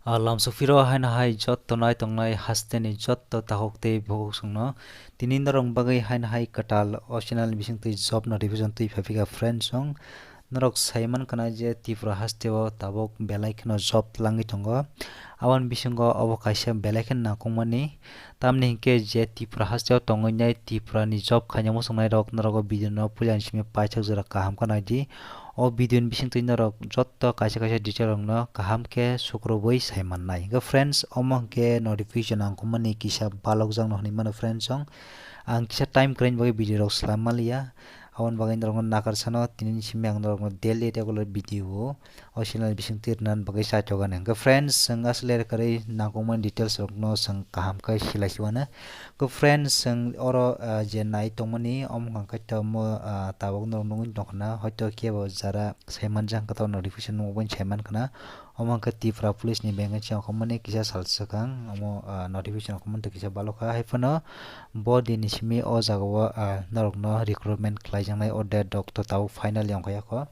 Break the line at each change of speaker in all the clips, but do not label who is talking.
Lam sufiro haina hai jot tonai tongnai hasteni jot to tahokte bhog sungno tinin rong bagai haina hai katal optional bising tui job notification tui phafika friend song norok saiman kana je tipra hasteo tabok belai khno job langi tongo awan bisingo obo kaisa belai khen nakongmani tamni hingke je tipra hasteo tongonai tipra ni job khainamo songnai rok norogo video no pulan simi paithak jora kaham kana di o video ni bising tui norok jotto kaisa kaisa detail rok no kaham ke sukroboi saimannai ga friends omo ke notification angkomani kisa balok jang no hinmano friends song ang kisa time krain bagai video rok slamalia awan bagai norong nakar sano tinin simi ang norong daily regular video o channel bising tirnan bagai sa chogan ga friends sang asler kare nakoman details rok no sang kaham kai silaisiwana ga friends sang oro je nai tongmani omong ka tamo tabok norong nungun tongna hoyto kebo jara saiman jang ka notification mo bon saiman kana omong ka tipra police ni benga chang komani kisa salsakang omo notification komon to kisa baloka haifano body ni simi o jagawa norok no recruitment khlaijangnai o date dok to taw final yang khayako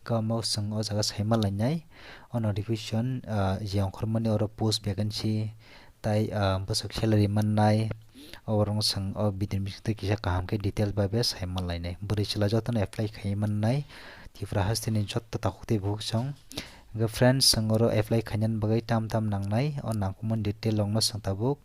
kamo sang o jaga saimal lainai o notification je ongkhormani oro post vacancy tai bosak salary mannai oborong sang o bidin bisingte kisa kaham ke detail babe saimal lainai buri chila jotono apply khaimannai tipra hastini jotta takukte buk song ga friends sangoro apply khanyan bagai tam tam nangnai o nangkumon detail longno sangtabuk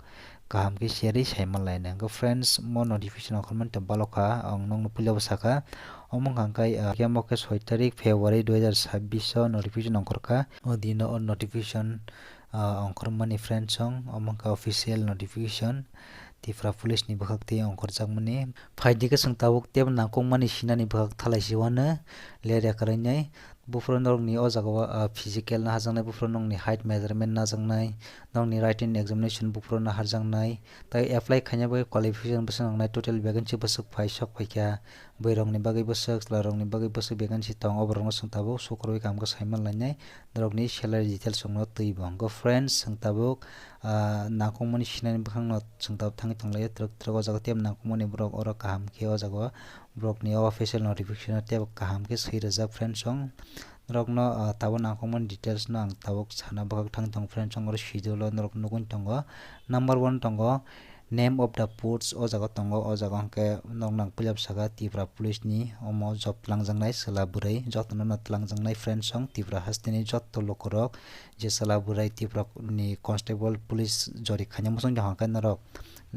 kaham ke share saimal laina ga friends mo notification akhorman te baloka ong nong pulya basaka omong hangkai kemo ke 6 tarik February 2026 notification ongkorka odino on notification ongkormani friends song omong ka official notification tipra police ni bakhakte ongkorjakmani faidika sangtabuk teb nangkongmani sinani bakhak thalaisiwana lere karainai bufron ni o jaga physical na hajangnai bufron ni height measurement na jangnai nongni writing examination bufron na harjangnai tai apply khanya bai qualification basang nai total vacancy basuk paisok paikya boirong ni bagai basuk slarong ni bagai basuk vacancy tong oborong sangtabo sukroi kam ga saiman lainai dorokni salary details songno tui bong go friends sangtabuk nakongmani sinani bakhangno sangtab thangi tanglai truk truk o jaga tem nakongmani borok oro kaham ke o jaga borok ni official notification te kaham ke seirajak friends song norokno tabo nangkongmani details no ang tabok sana bakhak thang tong friends song oro schedule norok nugun tongo number 1 tongo name of the posts o jaga tongo o jaga ke nong nang pulyap saka tipra police ni omo job langjangnai sala burai jotno no tlangjannai friends song tipra hastini jotto lokorok je sala burai tipra ni constable police jori khanya mosong jahang kan norok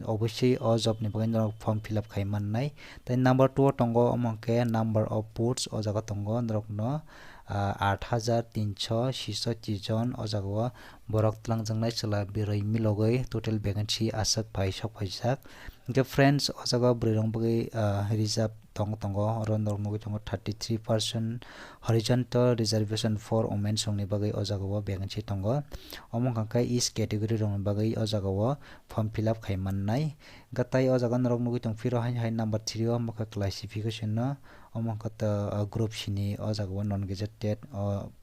obviously o job ni bagai norok form fill up khaimannai tai number 2 tongo omongke number of posts o jaga tongo norok no 8336 jon o jaga borok tlangjangnai chela biroi milogoi total vacancy asak paisok paijak ge friends o jaga brirong bagai reserve tongo oro norok nugi tongo 33% horizontal reservation for women songni bagai o jaga vacancy tongo omong kangkai east category rong bagai o jaga form fill up khaimannai gatai o jaga norok nugi tong piro hai number 3 o maka classification no omong kata group sini o jaga non gazetted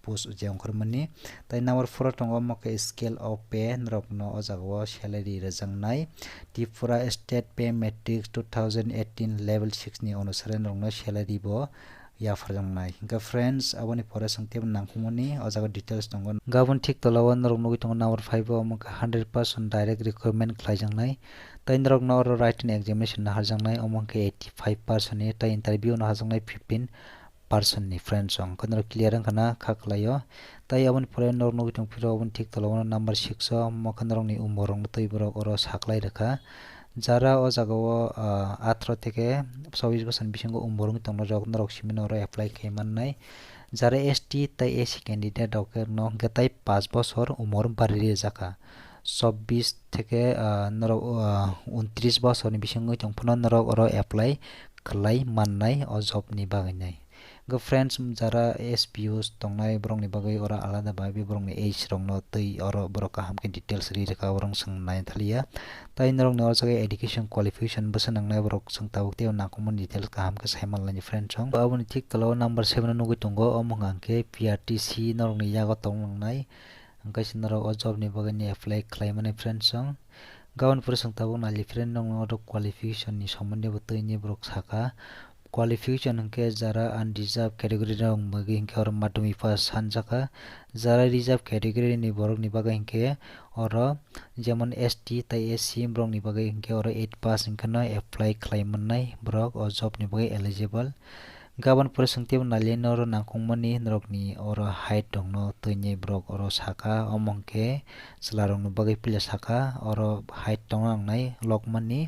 post je ongkhormani tai number 4 tongo maka scale of pay norok no o jaga salary rajangnai Tripura state pay matrix 2018 level 6 ni onusare norok no salary bo ya farjangnai ga friends aboni pore sangteb nangkhumani o jaga details tongo gabon thik tolawan norok nugi tongo number 5 o maka 100% direct recruitment khlaijangnai tai norok no writing examination na harjangnai omong ke 85% ni tai interview na harjangnai 15% ni friends song konor clear ang kana khaklayo tai abon pore norok nugi tong piro abon thik tolawan number 6 o mokhan norok ni umborong tei borok oro saklai rakha jara o jaga o 18 থেকে 24 বছর bisingo umborong tongno jok norok simino ro apply khaimannai jara ST tai AC candidate rok no gatai 5 বছর umor bari jaka 24 থেকে norok 29 বছর ni bisingo tongphono norok oro apply khlai mannai o job ni bagai go friends jara SPOs tongnai borong ni bagai ora alada babi borong ni age rong no tei oro borok kaham ke details ri reka borong sang nai thalia tai norok ni orjaga education qualification bosan nangnai borok sang tabuk te nakomon details kaham ke saimal ni friends song aboni thik tolo number 7 nugi tongo omong angke PRTC norok ni yago tongnai angkai sinarok o job ni bagai ni apply khlaimani friends song gaon pura sang tabuk nali friend nong oro qualification ni somonde bo tei ni borok saka qualification hingke jara unreserved category rok bagi hingke oro madhyamik pass sanjaka jara reserved category ni borok ni bagai hingke oro jemon ST tai SC borok ni bagai hingke oro 8 pass hingke no apply khlai mannai borok o job ni bagai eligible gabon pore singtib nalien oro nangkongmani norok ni oro height dongno tuinei borok oro saka omongke chwlarok ni bagai pila saka oro height tongna nangnai lokmani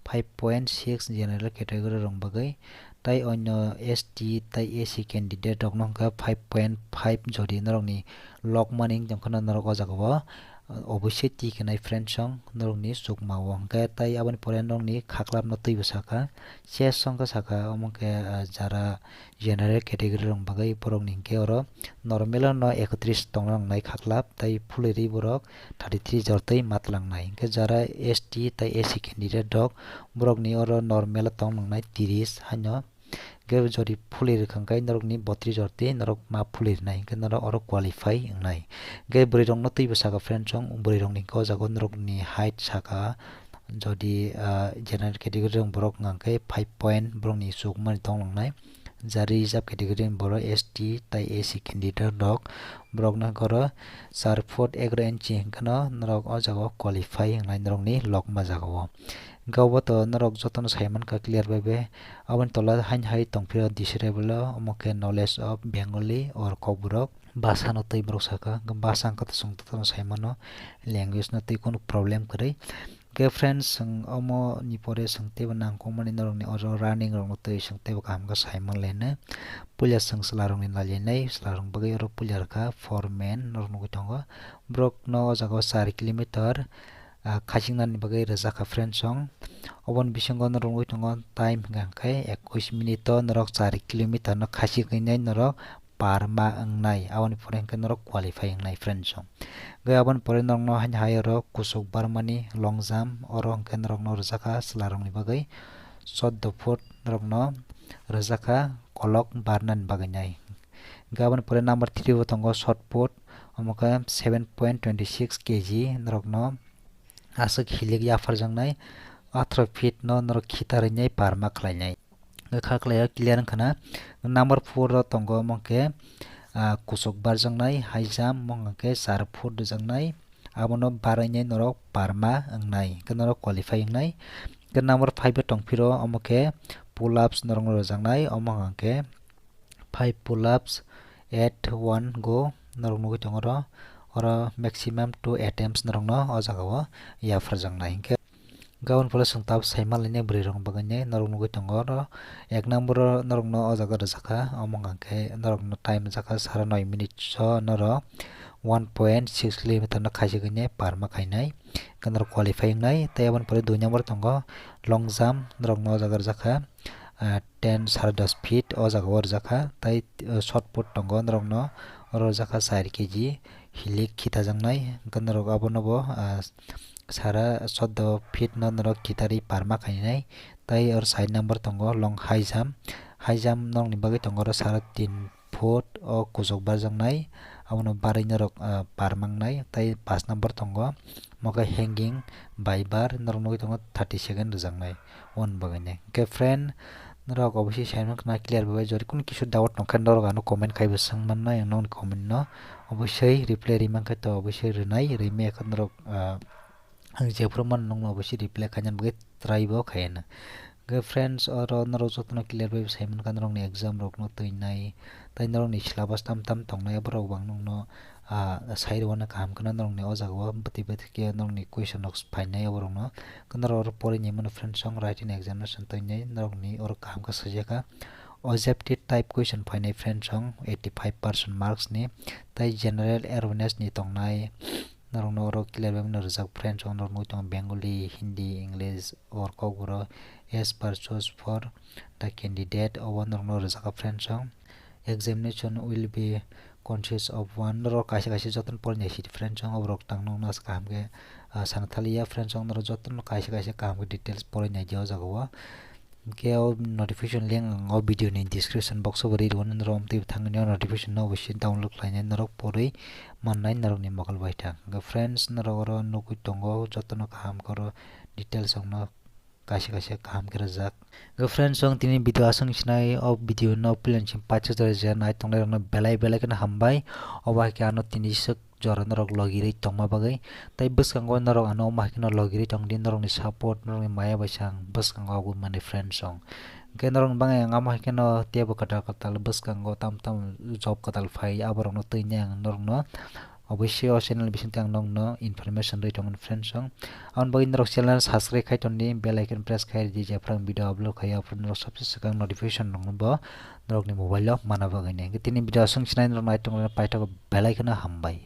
5.6 general category rok bagai tai onyo ST tai AC candidate rok nongka 5.5 jodi norok ni lokmani jongkhono norok o jagao obosai ti kenai friend song norok ni sukma wongke tai aboni pore norok ni khaklap no tui bwsaka chest song saka omongke jara general category rok bagai borok ni hingke oro normal no 31 tongnai khaklap tai fuliri borok 33 jortoi matlangnai hingke jara ST tai AC candidate rok borok ni oro normal tongnai 30 haino ge jodi fulir khangkai norok ni 32 jorti norok ma fulir nai hingke norok oro qualify wngnai ge bwri rok no tui bwsaka friend song bwri rok ni ko jago norok ni height saka jodi general category rok borok ngangkai 5 point borok ni sukmani tongnai jari reserve category ni borok ST tai AC candidate rok borok na koro 4 foot 11 inch hingke no norok o jago qualify wngnai norok ni lokma jagao gaobo to norok jotono saimanka clear bai be aboni tola hain hai tongpio disable omoke knowledge of Bengali or kokborok basa no tui borok saka basa angka to songtono saimano language no tui kono problem kwrwi ke friends omo ni pore singtebo nangkongmani norok ni oro running rok no tui singtebo kaham ka saimang lene pulia sing slarong ni nalinai slarong bagai oro pulia ka foreman norok nugui tongo brok no o jaga 4 kilometer khasingna ni bagai rwjaka friend song oboni bisingo norok nugui tongo time hingkha 21 minute norok 4 kilometer no khasikinai norok parma wngnai aboni pore hingke norok qualify wngnai friend song ge aboni pore norok no hain hai oro kusuk barmani long jump oro hingke norok no rwjaka chwlarok ni bagai 14 foot norok no rwjaka kolok barnani bagai nai gaboni pore number 3 bo tongo shot put omoka 7.26 kg norok no asuk hilik yafar jangnai 18 feet no norok khitarinai parma khlainai khaklaya clear wngkhana number 4 ro tongo mongke kusuk barjangnai high jump mongke 4 foot rwjaknai abono barainai norok parma wngnai ke norok qualify wngnai ke number 5 tongphiro omoke pull ups norok rwjaknai omo hangke 5 pull ups at 1 go norok nugui tongo oro maximum 2 attempts norok no o jagao yafarjaknai hingke gabon pore singtab saimalini bwri rok bagai norok nugui tongo oro 1 number norok no o jaga rwjaka omo hangke norok no time jaka 9.5 minute so norok 1.6 kilometer no khasikinai parma khainai ke norok qualify wngnai tei aboni pore 2 number tongo long jump norok no o jaga rwjaka 10 feet o jagao rwjaka tei shot put tongo norok no rwjaka 4 kg hilik khitajaknai hingke norok abono bo sara 14 feet no norok khitari parma khainai tei or side number tongo long high jump norok ni bagui tongo sara 3 foot o kusuk barjaknai abono barai norok parmangnai tei 5 number tongo moka hanging by bar norok nugui tongo 30 second rwjaknai on bagai ke friend norok obosai saimankhana clear bai jori kun kisu doubt tongkha norok ano comment kai bo sangmannai ang non comment no obosai reply rimankha to obosai rwnai rime norok ang jephruman nong obosai reply khaina bagai try bo khaina ge friends oro norok jotono clear bai saimankha norok ni exam rok no tuinai tei norok ni syllabus tam tongnai borok bang nong no side one kaham khana norok ni o jagao bwtui ke norok ni question rok phainai borok no norok oro porinai mano friend song writing examination tuinai norok ni oro kaham kha sijaka objective type question phainai friend song 85% marks ni tei general awareness ni tongnai norok no oro clear bai no rwjak friend song norok nugui tongo Bengali Hindi English or kokboro as per choice for the candidate obo norok no rwjaka friend song examination will be consist of one norok kaisa joton porinai si friend song oborok tangnong nas kaham ke sanathalia friend song norok joton kaisa kaham ke details porinai dia o jagao ke o notification link o video ni description box o ri ron rom tui thangni notification no obosai download khlainai norok porui mannai norok ni mokol bai thang friends norok oro nugui tongo jotono kaham koro details ong no kaisa kaham ke rajak friends song tini video asang sinai o video no plan sim pacha jara jan nai tongnai rok no belai kana hambai oba ke ano tini sek jora norok logiri tongma bagai tai bwskango norok ano ma ke no logiri tongdi norok ni support norok ni maya baisang bwskango agu mani friends song ke norok bangai ngama ke no tebo katal bwskango tam job katal phai aborok no tuinyang norok no obviously o channel bising tang nong no information rei tongon friends song on bagin rok channel subscribe khai tonni bell icon press khai di je prang video upload khai upload no sabse sakang notification nong bo norok ni mobile lo mana bagai ne tini video song chinai norok nai tong pai bell icon hambai